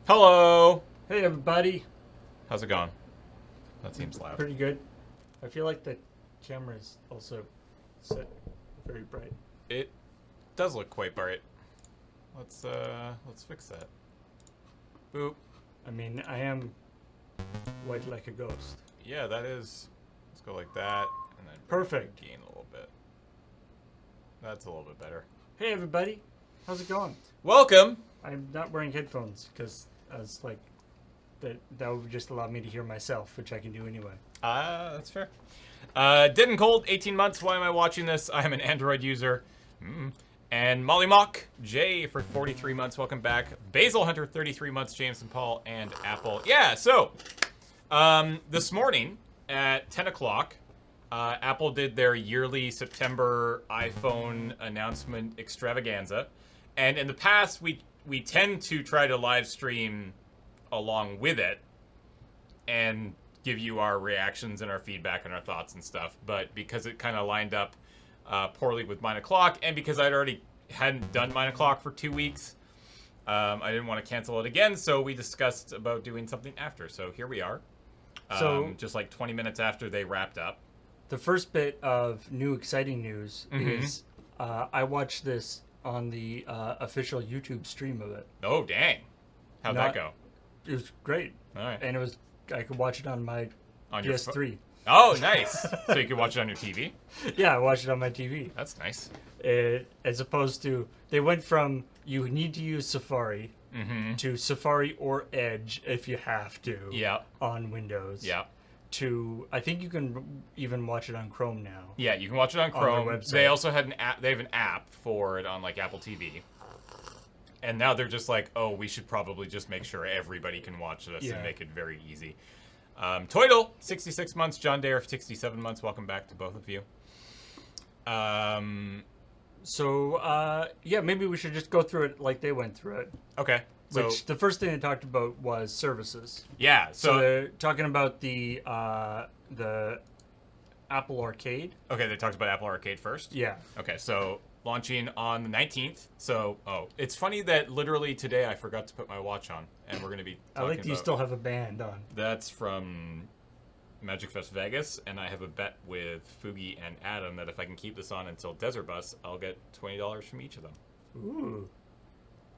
Hello. Hey everybody. How's it going? That seems loud. Pretty good. I feel like the camera is also set very bright. It does look quite bright. Let's fix that. Boop. I mean, I am white like a ghost. Yeah, that is. Let's go like that, and then bring Perfect. the gain a little bit. That's a little bit better. Hey everybody. How's it going? Welcome. I'm not wearing headphones because I was like, that would just allow me to hear myself, which I can do anyway. That's fair. Dead and Cold, 18 months. Why am I watching this? I am an Android user. And Molly Mock, Jay for 43 months. Welcome back. Basil Hunter, 33 months. Jameson Paul and Apple. Yeah, so this morning at 10 o'clock, Apple did their yearly September iPhone announcement extravaganza. And in the past, we tend to try to live stream along with it and give you our reactions and our feedback and our thoughts and stuff. But because it kind of lined up poorly with Mine O'Clock, and because I'd already hadn't done Mine O'Clock for 2 weeks, I didn't want to cancel it again. So we discussed about doing something after. So here we are. So just like 20 minutes after they wrapped up. the first bit of new exciting news is I watched this on the official YouTube stream of it. Oh, dang. How'd that Not- go? It was great. All right. And I could watch it on my On your PS3. Oh, nice. So you can watch it on your TV? Yeah, I watched it on my TV. That's nice. As opposed to, they went from you need to use Safari to Safari or Edge if you have to Yeah. on Windows. Yeah. To, I think you can even watch it on Chrome now. Yeah, you can watch it on their Chrome. website. They also had an app. They have an app for it on like Apple TV. And now they're just like, oh, we should probably just make sure everybody can watch this Yeah. and make it very easy. Toidle, 66 months. John Dare, 67 months. Welcome back to both of you. So, yeah, maybe we should just go through it like they went through it. Okay. So, Which, the first thing they talked about was services. yeah. So So, they're talking about the Apple Arcade. okay, they talked about Apple Arcade first. Yeah. Okay, so launching on the 19th. So, it's funny that literally today I forgot to put my watch on, and we're going to be I talking like that you about... still have a band on. That's from Magic Fest Vegas, and I have a bet with Fugi and Adam that if I can keep this on until Desert Bus, I'll get $20 from each of them. Ooh.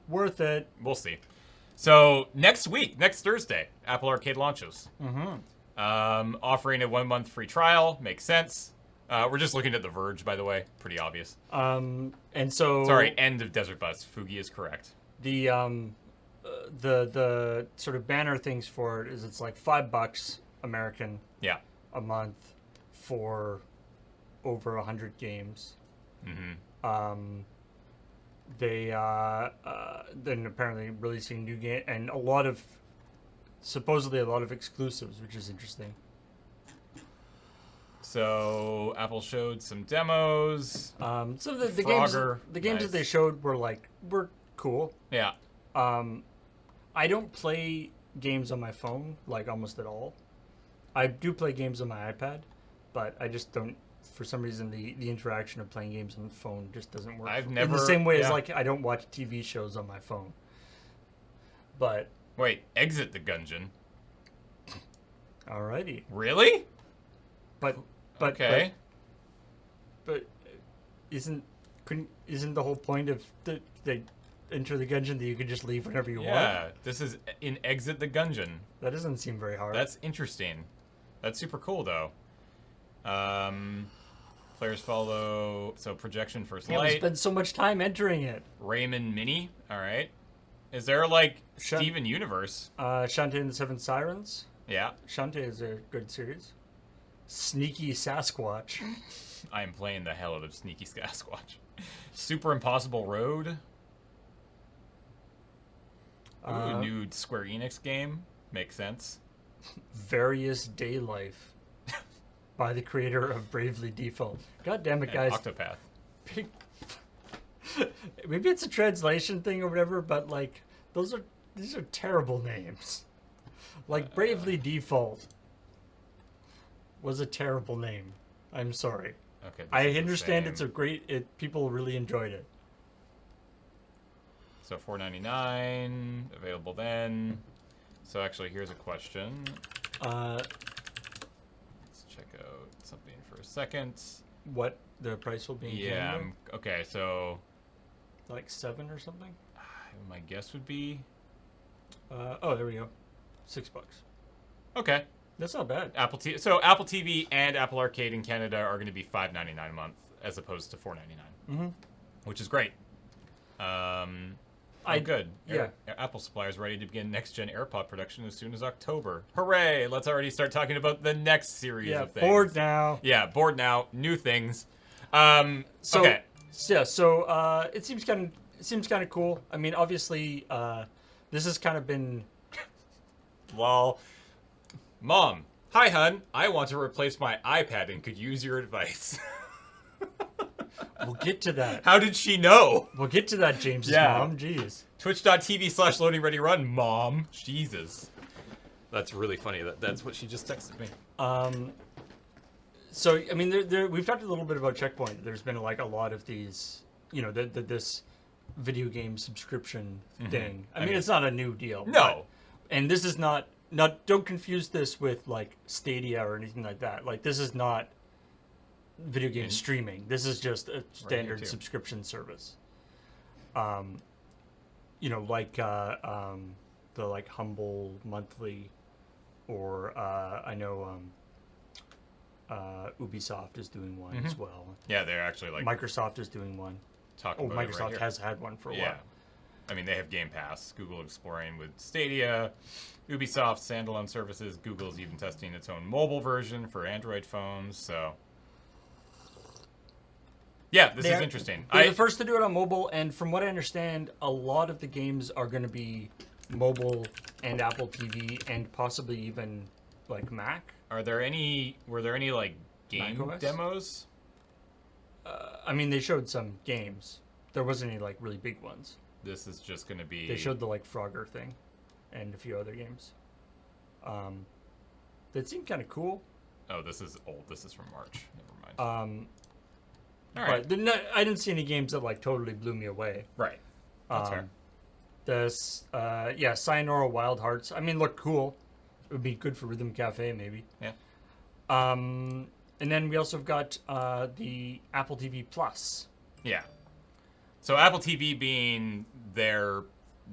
Worth it. We'll see. So next week, next Thursday, Apple Arcade launches. Offering a 1 month free trial makes sense. We're just looking at The Verge, by the way. Pretty obvious. And so Sorry, end of Desert Bus. Fugi is correct. the sort of banner things for it is it's like $5 American Yeah. a month for over 100 games. They then apparently releasing new game and supposedly a lot of exclusives, which is interesting. So Apple showed some demos. So the Frogger, games nice. that they showed were cool. Yeah. I don't play games on my phone like almost at all. I do play games on my iPad, but I just don't. For some reason, the interaction of playing games on the phone just doesn't work. I've in never- the same way as yeah. like I don't watch TV shows on my phone. But Wait, Exit the Gungeon. alrighty, Really? but Okay. but isn't the whole point of the Enter the Gungeon that you can just leave whenever you want? Yeah, this is in Exit the Gungeon. That doesn't seem very hard. That's interesting. That's super cool, though. Players follow, so projection first we light. spend so much time entering it. Rayman Mini, all right. Is there like Shun- Steven Universe? Shantae and the Seven Sirens. Yeah, Shantae is a good series. Sneaky Sasquatch. I am playing the hell out of Sneaky Sasquatch. Super Impossible Road. Ooh, new Square Enix game. Makes sense. Various Day Life by the creator of Bravely Default. God damn it, And guys. Octopath. Big- Maybe it's a translation thing or whatever, but like these are terrible names. Like Bravely Default was a terrible name. I'm sorry. Okay. this I is the understand same. it's a great. People really enjoyed it. So $4.99 available then. So actually, here's a question. Let's check out something for a second. What the price will be in Yeah. Canada? Okay. So Like 7 or something? my guess would be. Oh, there we go. $6. Okay. That's not bad. Apple TV. So Apple TV and Apple Arcade in Canada are going to be $5.99 a month as opposed to $4.99, which is great. Good. Apple suppliers ready to begin next-gen AirPod production as soon as October. Hooray! Let's already start talking about the next series of things. Bored now. Yeah, bored now. New things. So, okay. Yeah, so it seems kind of cool. I mean, obviously, this has kind of been. Lol. Mom, hi, hun. I want to replace my iPad and could use your advice. We'll get to that. How did she know? We'll get to that, James's Yeah. mom. Jeez. Twitch.tv/loading ready run, Mom. Jesus. That's really funny. That's what she just texted me. So I mean, we've talked a little bit about Checkpoint. There's been like a lot of these, this video game subscription thing. I mean, it's not a new deal. No. And this is not. Don't confuse this with like Stadia or anything like that. Like this is not video game streaming. This is just a standard subscription service. Like the like Humble monthly, or I know Ubisoft is doing one as well. Yeah, they're actually like Microsoft is doing one. talking about it Microsoft right here. has had one for a while. I mean, they have Game Pass, Google exploring with Stadia, Ubisoft standalone services. Google's even testing its own mobile version for Android phones. So, yeah, this is interesting. They're the first to do it on mobile, and from what I understand, a lot of the games are going to be mobile and Apple TV, and possibly even like Mac. Were there any like game macOS? demos? I mean, they showed some games. There wasn't any like really big ones. This is just going to be. They showed the like Frogger thing, and a few other games. That seemed kind of cool. Oh, this is old. This is from March. Never mind. All right. But I didn't see any games that like totally blew me away. Right. That's fair. Sayonara Wild Hearts. I mean, look cool. It would be good for Rhythm Cafe, maybe. Yeah. And then we also have got the Apple TV Plus. Yeah. So Apple TV being their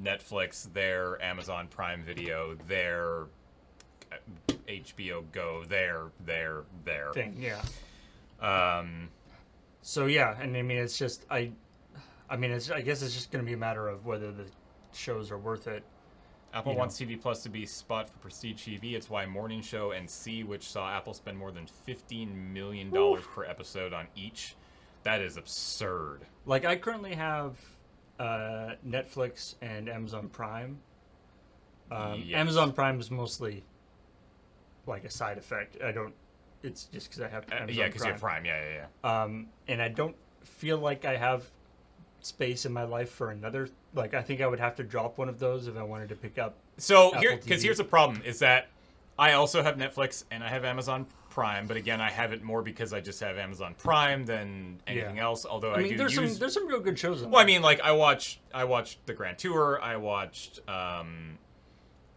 Netflix, their Amazon Prime Video, their HBO Go, their Thing, yeah. Um, So yeah, and I mean it's just I guess it's just going to be a matter of whether the shows are worth it. Apple wants TV Plus to be spot for prestige TV. It's why Morning Show and C, which saw Apple spend more than $15 million per episode on each. That is absurd. Like I currently have Netflix and Amazon Prime. Yes. Amazon Prime is mostly like a side effect. It's just because I have Amazon yeah, because you have Prime. Yeah. And I don't feel like I have space in my life for another. Like I think I would have to drop one of those if I wanted to pick up. So Apple here's the problem: is that I also have Netflix and I have Amazon Prime, but again, I have it more because I just have Amazon Prime than anything else. Although I mean, there's some real good shows on Well, there. I mean, like I watched the Grand Tour. I watched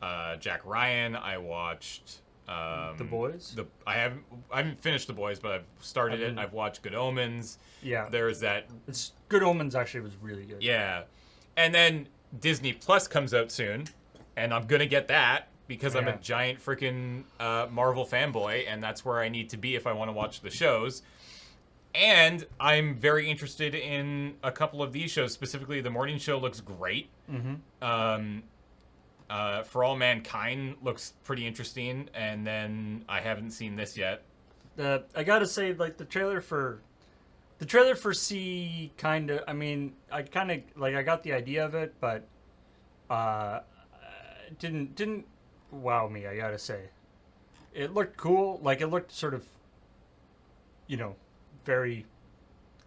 Jack Ryan. I watched The Boys. I haven't finished The Boys, but I've started it. I've watched Good Omens. Yeah, There's that. it's Good Omens actually was really good. Yeah, and then Disney Plus comes out soon, and I'm gonna get that because I'm a giant freaking Marvel fanboy, and that's where I need to be if I want to watch the shows. And I'm very interested in a couple of these shows. Specifically, the morning show looks great. Mm-hmm. For All Mankind looks pretty interesting, and then I haven't seen this yet. I gotta say, like the trailer for C kind of. I mean, I kind of like I got the idea of it, but it didn't wow me. I gotta say, it looked cool. Like it looked sort of, very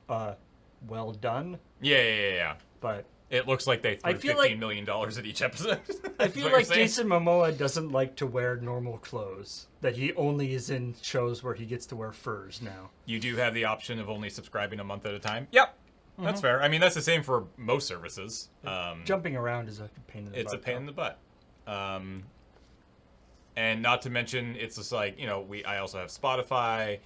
well done. Yeah. But It looks like they threw I feel $15 million at each episode. I feel like Jason Momoa doesn't like to wear normal clothes. That he only is in shows where he gets to wear furs now. You do have the option of only subscribing a month at a time. Yep. That's fair. I mean, that's the same for most services. Jumping around is a pain in the butt. It's a pain in the butt. And not to mention, it's just like, I also have Spotify.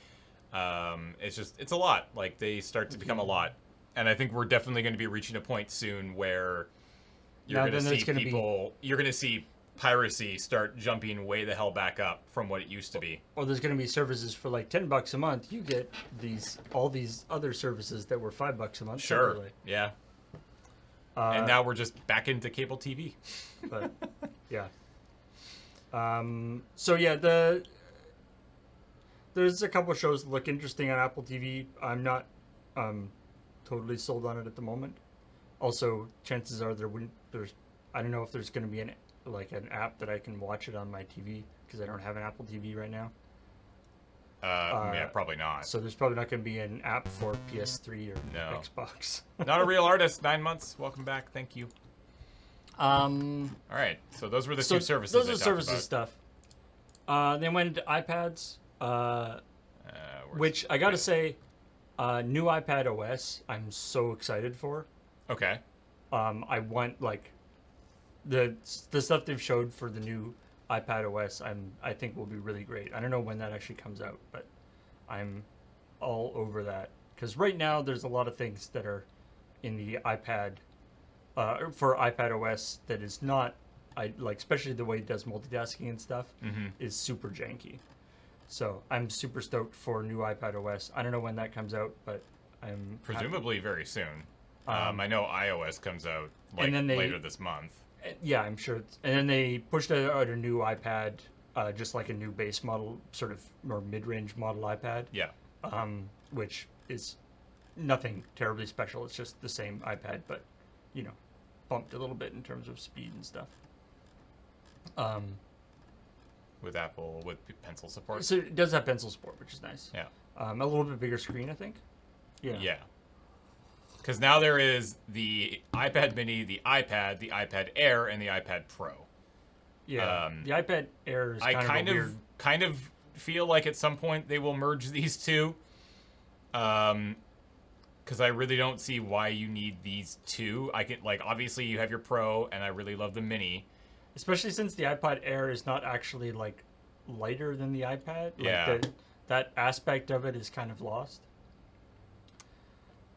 It's a lot. Like, they start to become a lot. And I think we're definitely going to be reaching a point soon where you're going to see piracy start jumping way the hell back up from what it used to be. Or there's going to be services for like $10 a month. You get all these other services that were $5 a month. Sure. Separately. Yeah. And now we're just back into cable TV. But yeah. So yeah, there's a couple of shows that look interesting on Apple TV. I'm not totally sold on it at the moment. Also, chances are I don't know if there's going to be an app that I can watch it on my TV because I don't have an Apple TV right now. Yeah, probably not. So there's probably not going to be an app for PS3 or Xbox. Not a real artist. 9 months. Welcome back. Thank you. All right. So those were the two services. Those are services stuff. Then went into iPads, which I got to say, new iPad OS. I'm so excited for. Okay. I want the stuff they've showed for the new iPad OS. I think will be really great. I don't know when that actually comes out, but I'm all over that because right now there's a lot of things that are in the iPad for iPad OS that is not especially the way it does multitasking and stuff is super janky. So I'm super stoked for new iPad OS. I don't know when that comes out, but I'm presumably very soon. I know iOS comes out later this month. Yeah, I'm sure. And then they pushed out a new iPad, just like a new base model, sort of more mid-range model iPad. Yeah. Which is nothing terribly special. It's just the same iPad, but bumped a little bit in terms of speed and stuff. With Apple, with pencil support. So it does have pencil support, which is nice. Yeah. A little bit bigger screen, I think. Yeah. Yeah. Because now there is the iPad Mini, the iPad Air, and the iPad Pro. Yeah. The iPad Air is kind of feel like at some point they will merge these two. Because I really don't see why you need these two. Obviously you have your Pro, and I really love the Mini. Especially since the iPad Air is not actually lighter than the iPad. Yeah. That aspect of it is kind of lost.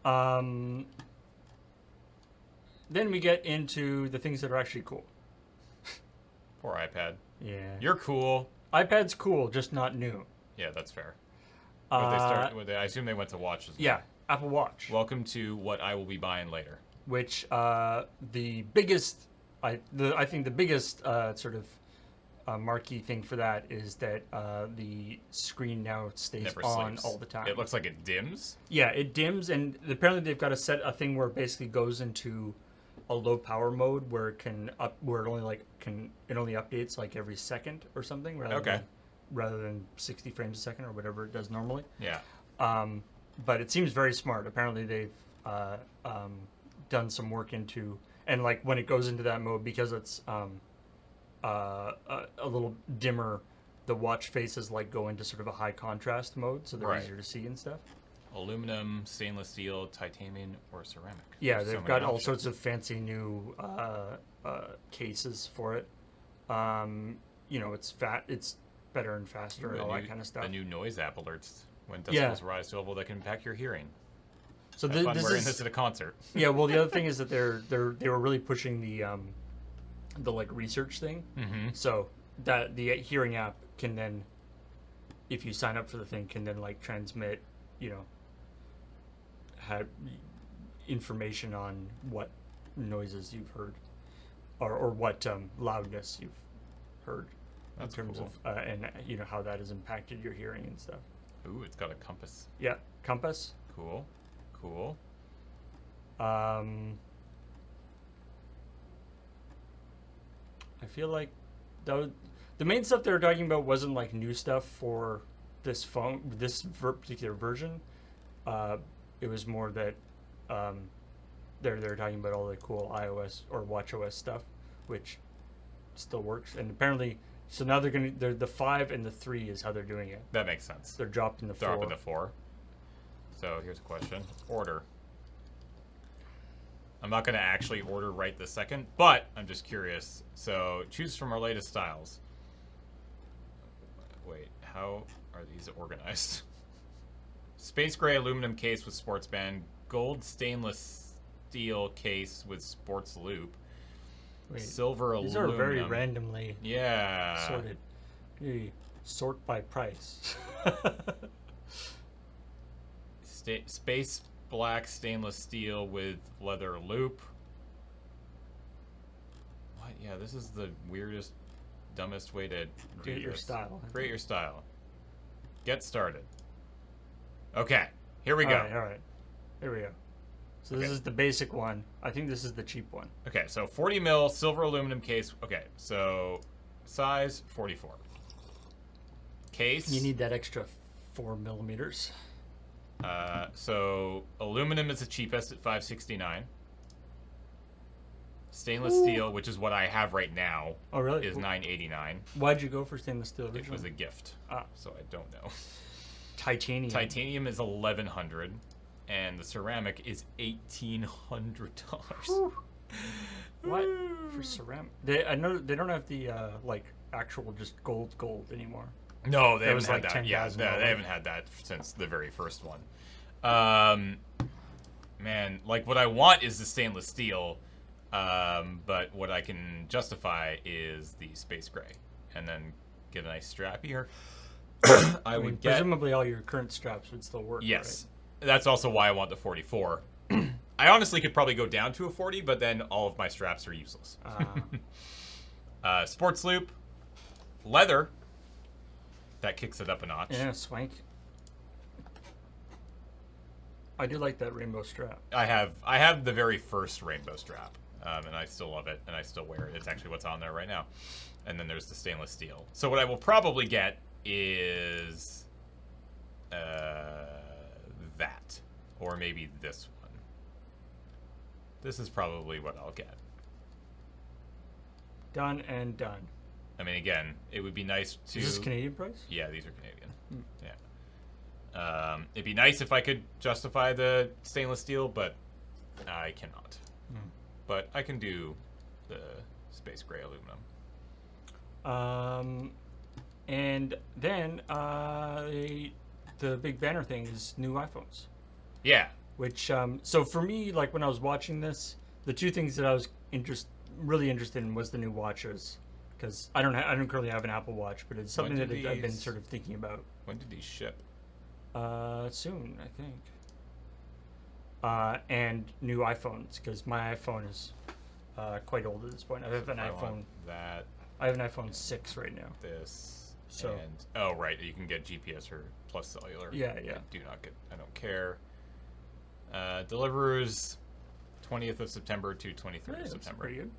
Then we get into the things that are actually cool. Poor iPad. Yeah. You're cool. iPad's cool, just not new. Yeah, that's fair. I assume they went to Watch as well. Yeah, Apple Watch. Welcome to what I will be buying later. Which the biggest, I think the biggest sort of marquee thing for that is that the screen now stays Never on sleeps. all the time. It looks like it dims. Yeah, it dims, and apparently they've got to set a thing where it basically goes into a low power mode where it only updates every second or something rather than 60 frames a second or whatever it does normally. Yeah. But it seems very smart. Apparently they've done some work into, and when it goes into that mode, because it's a little dimmer, the watch faces go into sort of a high contrast mode, so they're easier to see and stuff. Aluminum, stainless steel, titanium, or ceramic. Yeah, they've got all sorts of fancy new cases for it. It's better and faster and all that kind of stuff. The new noise app alerts when decibels rise to a level that can impact your hearing. So Have fun wearing this at a concert. Yeah, well, the other thing is that they were really pushing the research thing. Mm-hmm. So that the hearing app can then, if you sign up for the thing, can then transmit, have information on what noises you've heard, or what loudness you've heard. That's in terms cool. of and how that has impacted your hearing and stuff. Ooh, it's got a compass. Yeah, compass. Cool. I feel like the main stuff they were talking about wasn't new stuff for this phone, particular version. It was more that they're talking about all the cool iOS or watchOS stuff, which still works. And apparently, so now they're the 5 and the 3 is how they're doing it. That makes sense. They're dropping the 4. Dropping the 4. So here's a question: order. I'm not going to actually order right this second, but I'm just curious. So choose from our latest styles. Wait, how are these organized? Space gray aluminum case with sports band, gold stainless steel case with sports loop, Wait, silver these aluminum. are very randomly Yeah. sorted. You sort by price. Space black stainless steel with leather loop. What? Yeah, this is the weirdest, dumbest way to Create do your this. style. Create your style. Get started. Okay, here we go. All right. Here we go. So this Okay. is the basic one. I think this is the cheap one. Okay, so 40 mil silver aluminum case. Okay, so size 44. Case. You need that extra 4 millimeters. So aluminum is the cheapest at $569. Stainless steel, which is what I have right now, Oh, really? is $989. Why'd you go for stainless steel It originally? was a gift, so I don't know. Titanium. Titanium is $1,100, and the ceramic is $1,800. What? For ceramic? I know they don't have the like actual just gold anymore. No, they That haven't was had like that. Yeah, $10,000. they haven't had that since the very first one. Man, like what I want is the stainless steel, but what I can justify is the space gray, and then get a nice strap here. I mean, would get. presumably all your current straps would still work. Yes, that's also why I want the 44. I honestly could probably go down to a 40, but then all of my straps are useless. Right? Sports loop, leather. That kicks it up a notch. Yeah, swank. I do like that rainbow strap. I have the very first rainbow strap, and I still love it, and I still wear it. It's actually what's on there right now. And then there's the stainless steel. So what I will probably get is that, or maybe this one. This is probably what I'll get. Done and done. I mean, again, it would be nice to. Is this Canadian price? Yeah, these are Canadian. Yeah. It'd be nice if I could justify the stainless steel, but I cannot. But I can do the space gray aluminum. And then the big banner thing is new iPhones. Yeah. Which so for me, like when I was watching this, the two things that I was really interested in was the new watches, because I don't currently have an Apple Watch, but it's something that I've been sort of thinking about. When did these ship? Soon, I think. And new iPhones, because my iPhone is quite old at this point. I have an I iPhone. want that. I have an iPhone 6 right now. This. So- And oh right, you can get GPS or plus cellular. Yeah. I don't care. Delivers 20th of September to 23rd Yeah, of that's September. pretty good.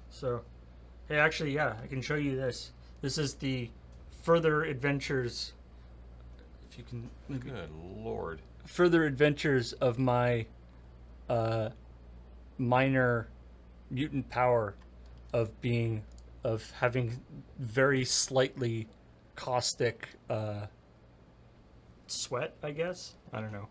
So, hey, actually, yeah, I can show you this. This is the further adventures. If you can, maybe Good lord. further adventures of my minor mutant power of having very slightly caustic sweat, I guess. I don't know.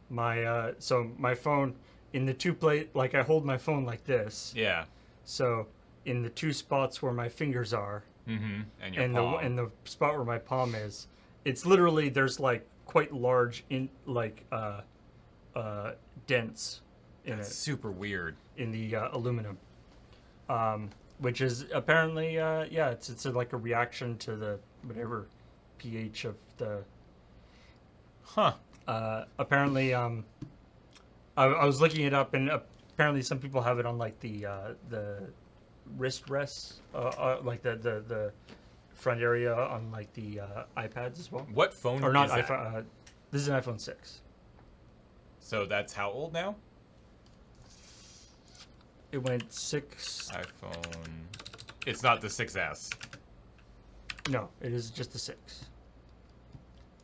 My so my phone in the two plate, like I hold my phone like this. Yeah. So in the two spots where my fingers are, Mm-hmm. And your and palm. the spot where my palm is, it's literally there's like quite large dents in That's it super weird. in the aluminum, which is apparently it's like a reaction to the whatever pH of the. Huh. Apparently, I was looking it up, and apparently some people have it on like the wrist rests, like the front area on like the iPads as well. What phone Or not is that? iPhone. This is an iPhone 6. So that's how old now? It went 6. iPhone. It's not the 6S. No, it is just a 6.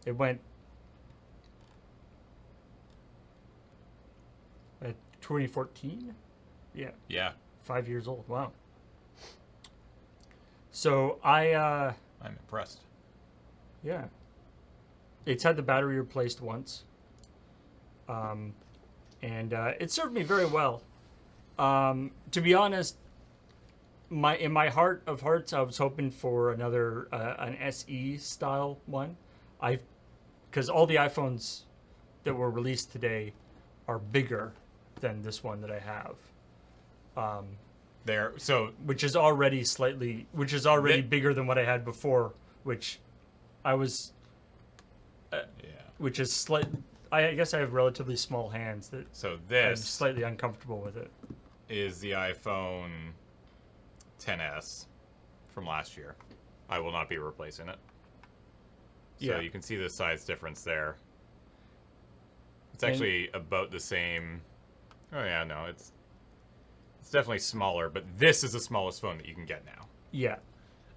It went 2014. Yeah, Yeah. 5 years old. Wow. So I'm impressed. yeah. It's had the battery replaced once. And it served me very well. To be honest, in my heart of hearts, I was hoping for another an SE style one. Because all the iPhones that were released today are bigger than this one that I have. Which is already bigger than what I had before, which I was. Which is I guess I have relatively small hands that. So I'm this slightly uncomfortable with it. is the iPhone XS from last year. I will not be replacing it. So you can see the size difference there. It's actually about the same. Oh yeah, no, it's definitely smaller, but this is the smallest phone that you can get now. Yeah.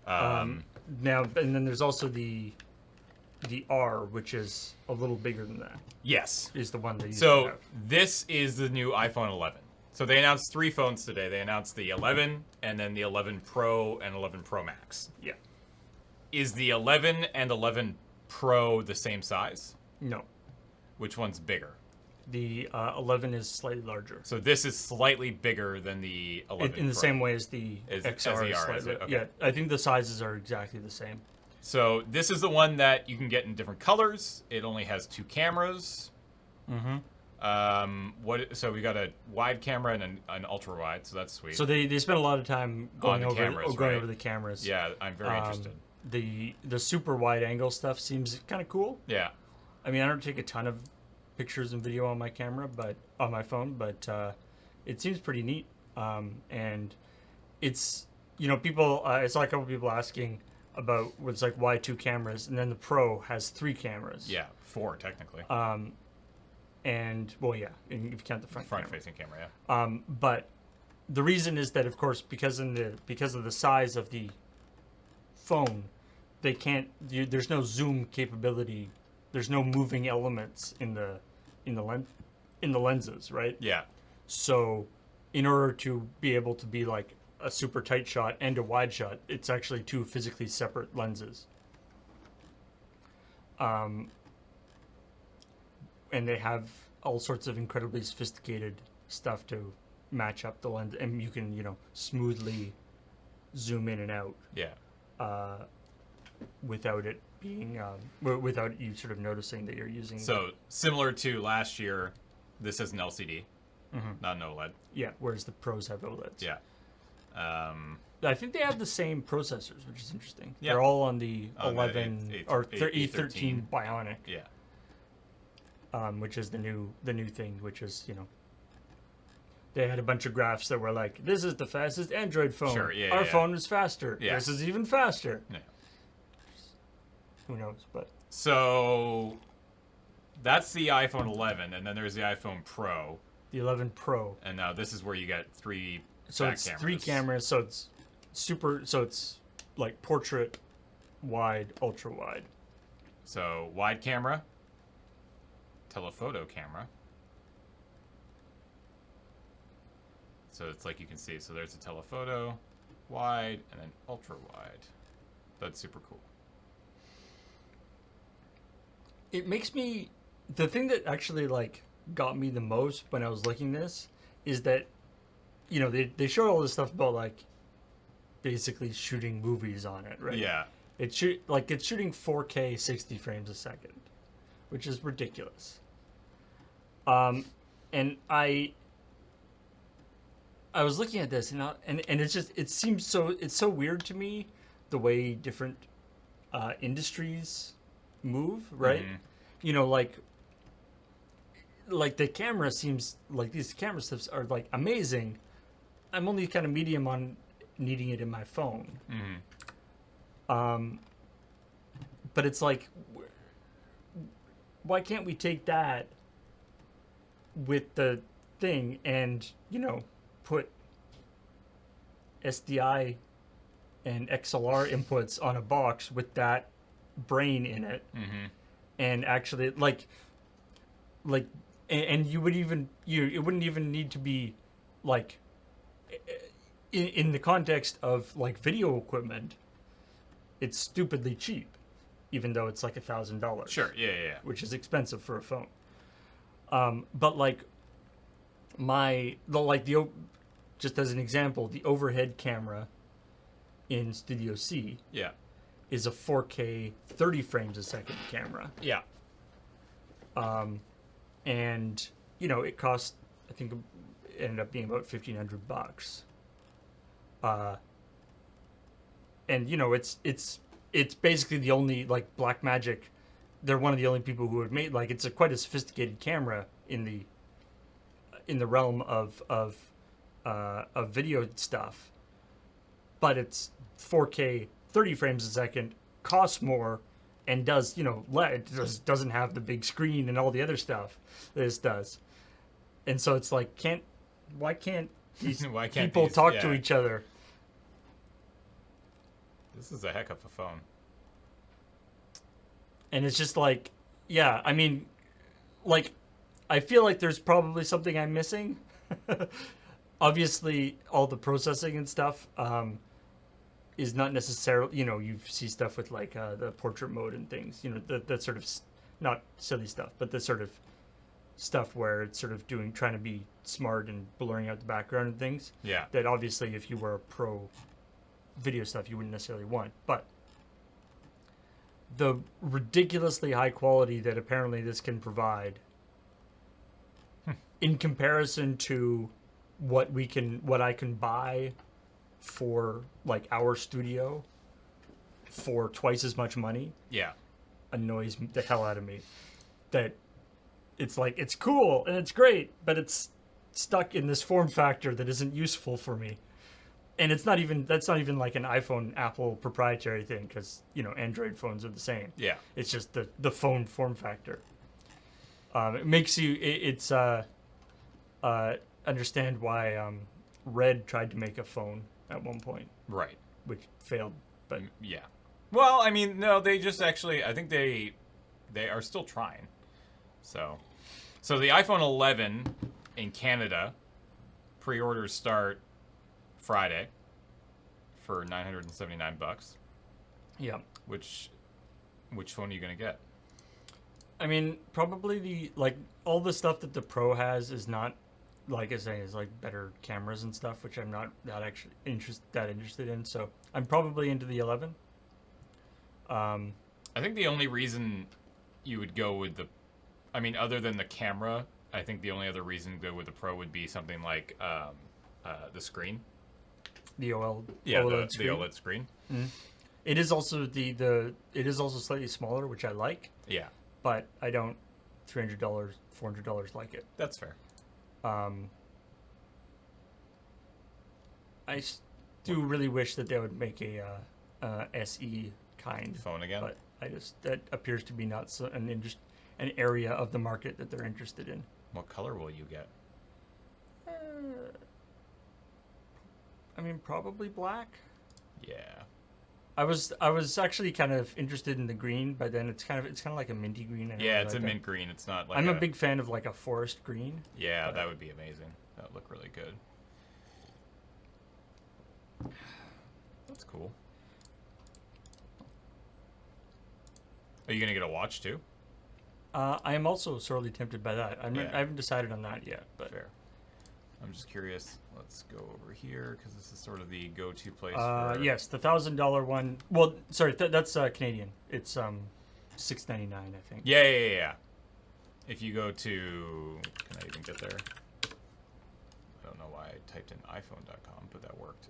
Now, and then there's also the R, which is a little bigger than that. Yes. Is the one that you So this is the new iPhone 11. So they announced 3 phones today. They announced the 11, and then the 11 Pro and 11 Pro Max. Yeah. Is the 11 and 11 Pro the same size? No. Which one's bigger? The 11 is slightly larger. So this is slightly bigger than the 11 In the Pro. same way as the As XR the is R, is slightly. it? Okay. Yeah, I think the sizes are exactly the same. So this is the one that you can get in different colors. It only has 2 cameras. So we got a wide camera and an ultra wide, so that's sweet. So they spent a lot of time going over cameras, going right? over the cameras. Yeah, I'm very interested. The super wide angle stuff seems kind of cool. Yeah. I mean, I don't take a ton of pictures and video on my camera, but on my phone, but it seems pretty neat. And it's people. I saw a couple people asking about what's like why 2 cameras, and then the Pro has 3 cameras. Yeah, 4 technically. And well, yeah, if you count the Front-facing camera, yeah. But the reason is that, of course, because of the size of the phone, they can't. There's no zoom capability. There's no moving elements in the lenses, right? Yeah. So, in order to be able to be like a super tight shot and a wide shot, it's actually 2 physically separate lenses. And they have all sorts of incredibly sophisticated stuff to match up the lens, and you can smoothly zoom in and out. Yeah. Without it being without you sort of noticing that you're using. So similar to last year, this is an LCD, not an OLED. Yeah, whereas the Pros have OLEDs. Yeah. I think they have the same processors, which is interesting. Yeah. They're all on the On the 11 or E13 Bionic. Yeah. Which is the new thing, which is they had a bunch of graphs that were like, this is the fastest Android phone. Sure, yeah, Our yeah. phone is faster. Yeah. This is even faster. Yeah. Who knows? But So that's the iPhone 11, and then there's the iPhone Pro, the 11 Pro. and now this is where you get 3 So back it's cameras. 3 cameras. So it's super. So it's like portrait, wide, ultra wide. So wide camera, telephoto camera. So it's like you can see. So there's a telephoto, wide, and then ultra wide. That's super cool. It makes me. The thing that actually like got me the most when I was looking this is that, they showed all this stuff about like basically shooting movies on it, right? Yeah. It's shooting 4K 60 frames a second, which is ridiculous. And I was looking at this and it's just it's so weird to me the way different industries move, right? Like the camera seems like these camera stuffs are like amazing. I'm only kind of medium on needing it in my phone. But it's like, why can't we take that with the thing and put SDI and XLR inputs on a box with that brain in it, and actually and you would even it wouldn't even need to be like in the context of like video equipment. It's stupidly cheap, even though it's like $1,000. Sure. Yeah. Which is expensive for a phone. But like just as an example, the overhead camera in Studio C Yeah. is a 4K 30 frames a second camera. Yeah. And it cost, I think it ended up being about $1,500. And it's basically the only, like, Blackmagic, they're one of the only people who have made, like, it's quite a sophisticated camera in the realm of video stuff, but it's 4K 30 frames a second, costs more, and does doesn't have the big screen and all the other stuff that this does. And so it's like, why can't these Why can't people these- talk yeah. to each other? This is a heck of a phone. And it's just like, yeah, I mean, like, I feel like there's probably something I'm missing. Obviously, all the processing and stuff is not necessarily, you see stuff with like the portrait mode and things, that sort of, not silly stuff, but the sort of stuff where it's sort of trying to be smart and blurring out the background and things. Yeah. That obviously, if you were a pro video stuff, you wouldn't necessarily want. But the ridiculously high quality that apparently this can provide in comparison to what I can buy for like our studio for twice as much money, Yeah. annoys the hell out of me. That it's like, it's cool and it's great, but it's stuck in this form factor that isn't useful for me. And that's not even like an iPhone Apple proprietary thing, because Android phones are the same. Yeah. It's just the phone form factor. It makes you understand why Red tried to make a phone at one point, Right. which failed. But Yeah. Well, I mean, no, they just actually, I think they are still trying. So the iPhone 11 in Canada, pre-orders start Friday for $979. yeah, Which phone are you gonna get? I mean, probably all the stuff that the Pro has is not, like I say, is like better cameras and stuff, which I'm not that actually interested in. So I'm probably into the 11. I think the only reason you would go with other than the camera, I think the only other reason to go with the Pro would be something like the screen. The OLED, Yeah, OLED the screen. OLED screen. It is also it is also slightly smaller, which I like, Yeah, but I don't $300, $400 like it. that's fair. I do really wish that they would make a SE kind Phone again? but that appears to be not an area of the market that they're interested in. What color will you get? I mean, probably black. Yeah. I was actually kind of interested in the green, but then it's kind of like a minty green. Yeah, it's a mint green. It's not like I'm a big fan of like a forest green. Yeah, that would be amazing. That would look really good. That's cool. Are you gonna get a watch too? I am also sorely tempted by that. Yeah. I haven't decided on that yet, but Fair. I'm just curious. Let's go over here because this is sort of the go-to place. yes, the $1,000 one. Well, sorry, that's Canadian. It's $699, I think. Yeah. If you go to, can I even get there? I don't know why I typed in iPhone.com, but that worked.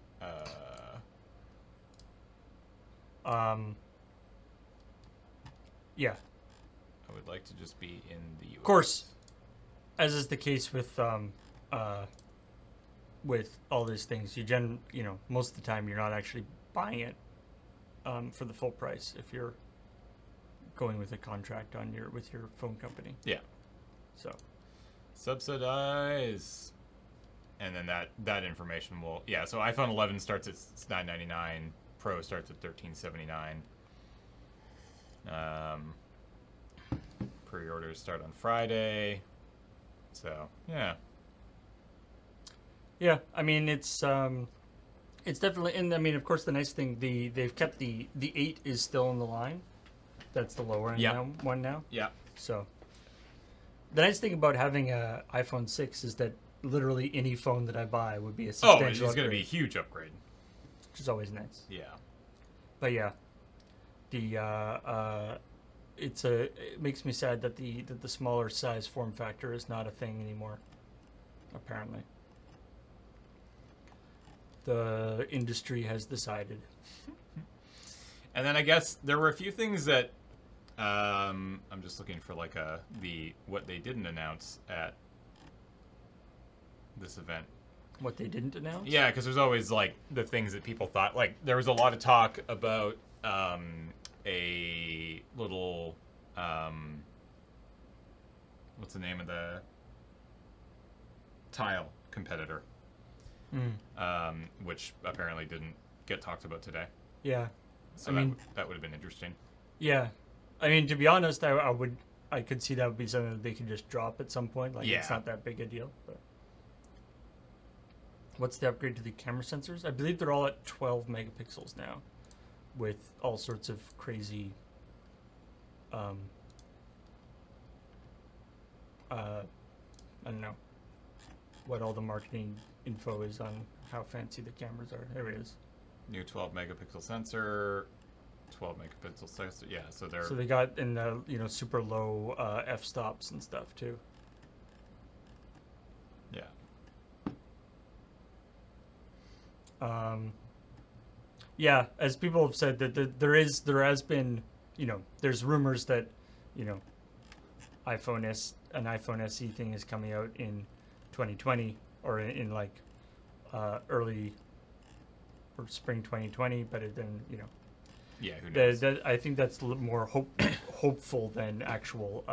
Yeah. I would like to just be in the US. Of course, as is the case with all these things, most of the time you're not actually buying it for the full price if you're going with a contract with your phone company. Yeah. So Subsidize. And then that information will, yeah, so iPhone 11 starts at $999, Pro starts at $1379. Pre-orders start on Friday. So, yeah. yeah, I mean it's definitely, and I mean of course the nice thing, they've kept the 8 is still in the line. That's the lower end Yeah. one now. Yeah. So The nice thing about having a iPhone 6 is that literally any phone that I buy would be a Oh, substantial it's going to be a upgrade, huge upgrade. which is always nice. Yeah. But yeah, the it makes me sad that the smaller size form factor is not a thing anymore. Apparently, the industry has decided. And then I guess there were a few things that I'm just looking for like what they didn't announce at this event. What they didn't announce? Yeah, because there's always like the things that people thought. Like there was a lot of talk about a little what's the name of the tile competitor, which apparently didn't get talked about today. Yeah. So that would have been interesting. Yeah. I mean, to be honest, I could see that would be something that they could just drop at some point. Like, it's not that big a deal. But what's the upgrade to the camera sensors? I believe they're all at 12 megapixels now, with all sorts of crazy, I don't know what all the marketing info is on how fancy the cameras are. There it is. New 12 megapixel sensor, 12 megapixel sensor. Yeah, so they got in the super low f stops and stuff too. Yeah. Yeah, as people have said that there has been there's rumors that an iPhone SE thing is coming out in 2020 or in like early or spring 2020, but then yeah, who knows? I think that's a little more hopeful than actual.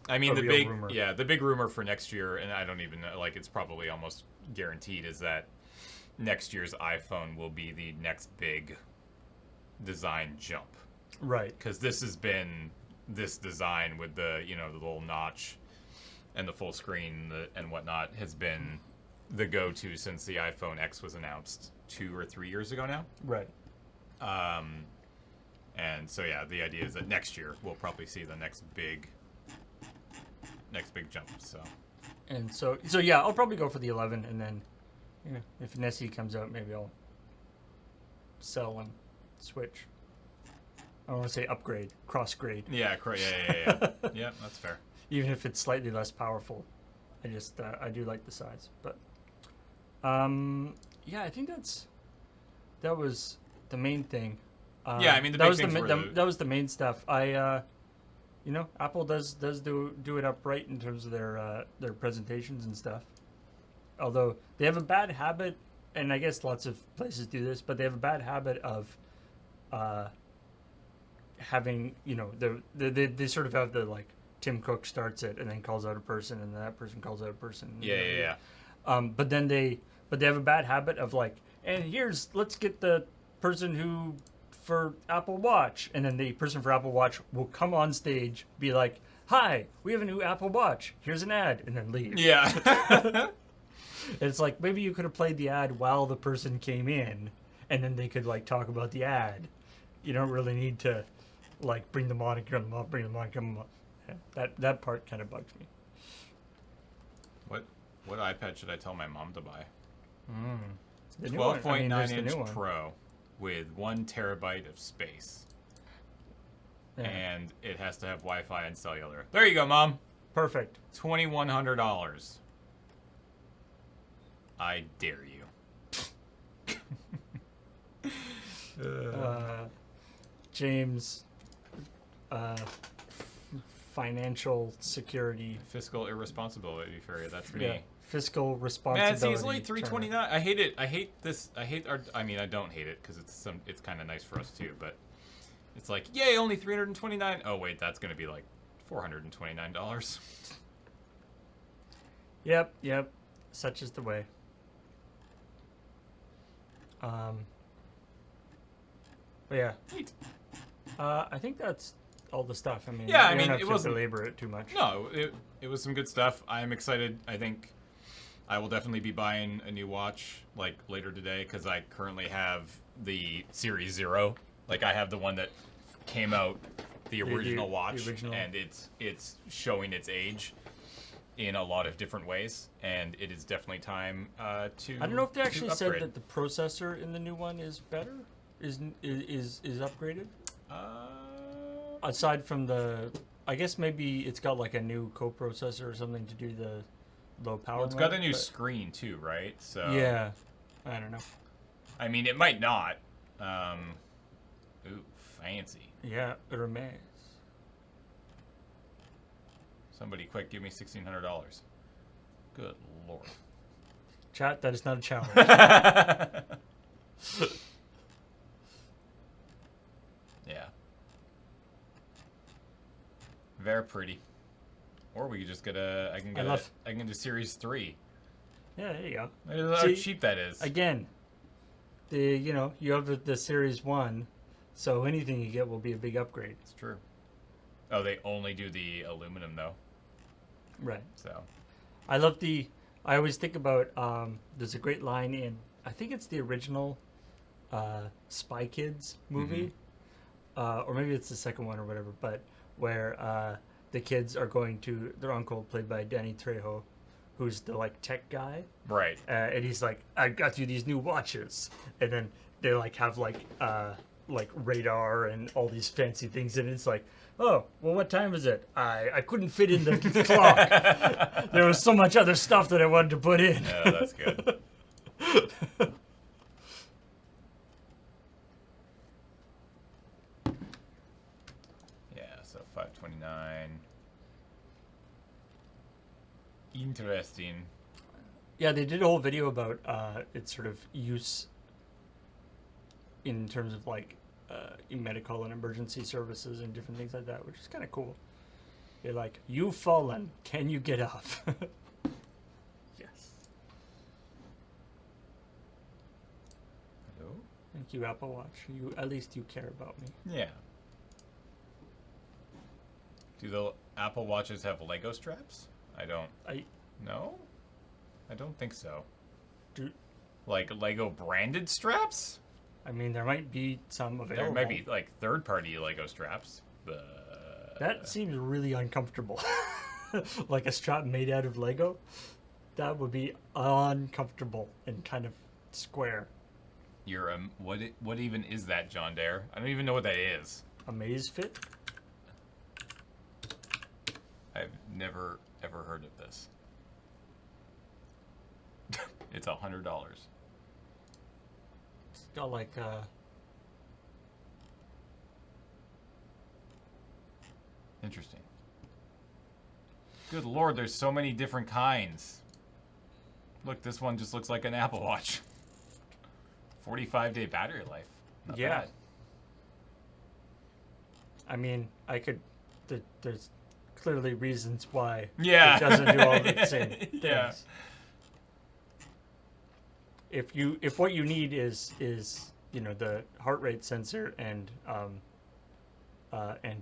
I mean, the big rumor for next year, and I don't even know, like it's probably almost guaranteed, is that next year's iPhone will be the next big design jump. Right. Because this has been this design with the the little notch and the full screen and whatnot has been the go-to since the iPhone X was announced 2 or 3 years ago now. Right. And so yeah, the idea is that next year we'll probably see the next big jump. So yeah, I'll probably go for the 11, and then if an SE comes out, maybe I'll sell and switch. I don't want to say upgrade, cross-grade. Yeah. Yeah, that's fair. Even if it's slightly less powerful, I do like the size. But yeah, I think that was the main thing. Yeah, I mean that was the main stuff. Apple does do it upright in terms of their presentations and stuff. Although they have a bad habit, and I guess lots of places do this, but they have a bad habit of having they sort of have the like Tim Cook starts it and then calls out a person, and then that person calls out a person. Yeah. But they have a bad habit of like, and let's get the person who for Apple Watch, and then the person for Apple Watch will come on stage, be like, "Hi, we have a new Apple Watch. Here's an ad," and then leave. Yeah. It's like maybe you could have played the ad while the person came in, and then they could like talk about the ad. You don't really need to like bring them on and come up, bring them on, come up. Yeah, that part kind of bugs me. What iPad should I tell my mom to buy? 12.9 inch Pro with 1 terabyte of space. Yeah. And it has to have Wi-Fi and cellular. There you go, Mom. Perfect. $2,100. I dare you. James, financial security, Fiscal irresponsibility fairy. That's me. yeah, fiscal responsibility. Man, see, it's only $329. I hate it. I hate this. I hate our. I mean, I don't hate it because it's kind of nice for us too. But it's like, yay, only $329. Oh wait, that's gonna be like $429. Yep. Such is the way. But yeah. Neat. I think that's all the stuff. I mean, Yeah, I we mean, don't it have wasn't to belabor it too much. No, it was some good stuff. I'm excited. I think I will definitely be buying a new watch like later today because I currently have the Series 0. Like I have the one that came out, the original watch, the original. and it's showing its age. in a lot of different ways, and it is definitely time to. I don't know if they actually said upgrade. that the processor in the new one is better, is upgraded. Aside from the, I guess maybe it's got like a new coprocessor or something to do the low power. Well, it's got a mode, new but- screen too, right? So Yeah, I don't know. I mean, it might not. Ooh, fancy. Yeah, it remains. Somebody quick, give me $1,600. Good lord. Chat, that is not a challenge. Yeah. Very pretty. Or we could just get a. I can get. I can do Series 3. Yeah, there you go. Look at how See, cheap that is. Again, you have the Series 1, so anything you get will be a big upgrade. It's true. Oh, they only do the aluminum though. Right. So. I always think about, there's a great line in, I think it's the original Spy Kids movie, or maybe it's the second one or whatever, but where the kids are going to their uncle, played by Danny Trejo, who's the like tech guy. Right. And he's like, I got you these new watches. And then they like have like radar and all these fancy things. And it's like, oh, well, what time is it? I couldn't fit in the clock. There was so much other stuff that I wanted to put in. Yeah, that's good. Yeah, so 529. Interesting. Yeah, they did a whole video about its sort of use in terms of like in medical and emergency services and different things like that, which is kind of cool. They're like, you've fallen. Can you get up? Yes. Hello? Thank you, Apple Watch. At least you care about me. Yeah. Do the Apple Watches have Lego straps? No? I don't think so. Like Lego branded straps? I mean, there might be some available. There might be like third-party Lego straps, but That seems really uncomfortable. Like a strap made out of Lego? That would be uncomfortable and kind of square. you're what even is that, John Dare? I don't even know what that is. A maze fit? I've never ever heard of this. It's $100. It's got like Interesting. Good lord, there's so many different kinds. Look, this one just looks like an Apple Watch. 45-day battery life. Not Yeah. bad. I mean, there's clearly reasons why Yeah. it doesn't do all the same things. Yeah. If what you need is the heart rate sensor and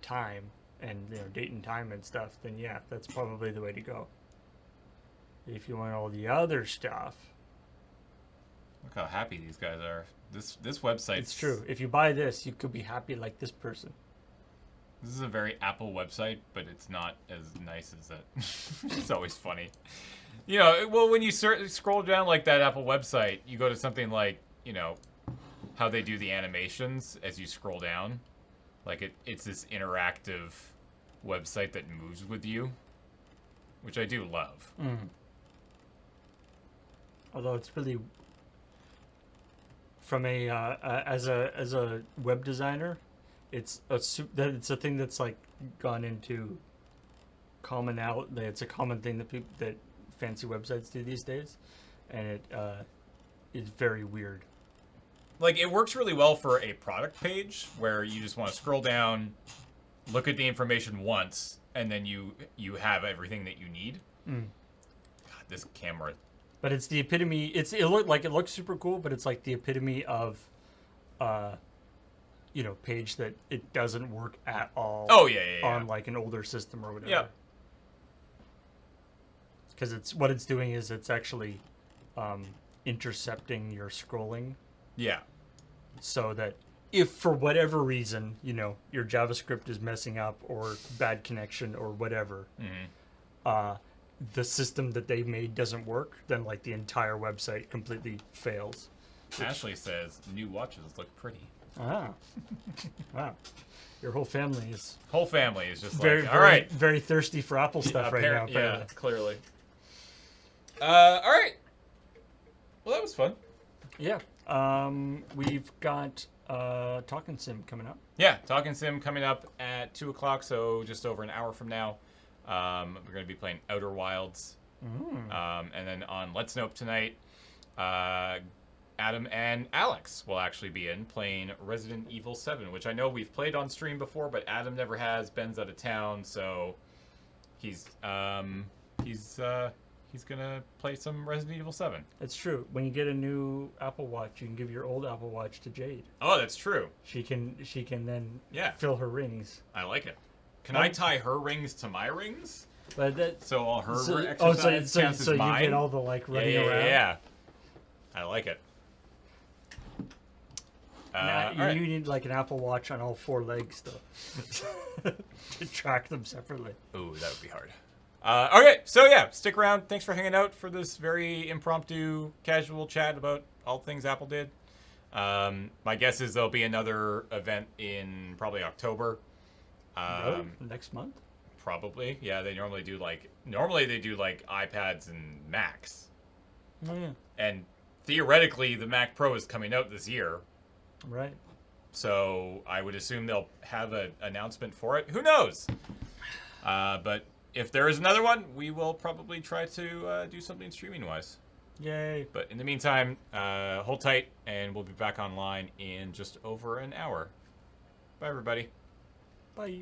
time and date and time and stuff, then yeah, that's probably the way to go. If you want all the other stuff, Look how happy these guys are. This website. it's true. If you buy this, you could be happy like this person. This is a very Apple website, but it's not as nice as that. It's always funny. Well, when you scroll down like that Apple website, you go to something like, how they do the animations as you scroll down. Like it's this interactive website that moves with you, which I do love. Although it's really, from as a web designer, it's a thing that's like gone into common out. It's a common thing that fancy websites do these days, and it is very weird. Like, it works really well for a product page where you just want to scroll down, look at the information once, and then you have everything that you need. God, this camera. But it's the epitome. It looks super cool, but it's like the epitome of, page that it doesn't work at all. Oh yeah. On like an older system or whatever. Yep. Because it's doing is it's actually intercepting your scrolling. Yeah. So that if for whatever reason, your JavaScript is messing up or bad connection or whatever, the system that they made doesn't work, then like the entire website completely fails. Ashley says new watches look pretty. Ah, wow. Your whole family is Whole family is just very, like, very, all right. very thirsty for Apple stuff right now. Yeah, Apparently. clearly. All right. Well, that was fun. Yeah. We've got Talking Sim coming up. Yeah, Talking Sim coming up at 2 o'clock, so just over an hour from now. We're going to be playing Outer Wilds. And then on Let's Nope tonight, Adam and Alex will actually be in playing Resident Evil 7, which I know we've played on stream before, but Adam never has. Ben's out of town, so he's gonna play some Resident Evil 7. It's true. When you get a new Apple Watch, you can give your old Apple Watch to Jade. Oh, that's true. She can then Yeah. fill her rings. I like it. Can I tie her rings to my rings? But that So all her so exercise counts as you mine? get all the like running around. Yeah. I like it. Now, all right. you need like an Apple Watch on all four legs though to track them separately. Ooh, that would be hard. Okay, so yeah, stick around. Thanks for hanging out for this very impromptu, casual chat about all things Apple did. My guess is there'll be another event in probably October. Really? Next month? Probably, yeah. They normally do like iPads and Macs, Oh yeah. and theoretically the Mac Pro is coming out this year. Right. So I would assume they'll have an announcement for it. Who knows? But if there is another one, we will probably try to do something streaming-wise. Yay. But in the meantime, hold tight, and we'll be back online in just over an hour. Bye, everybody. Bye.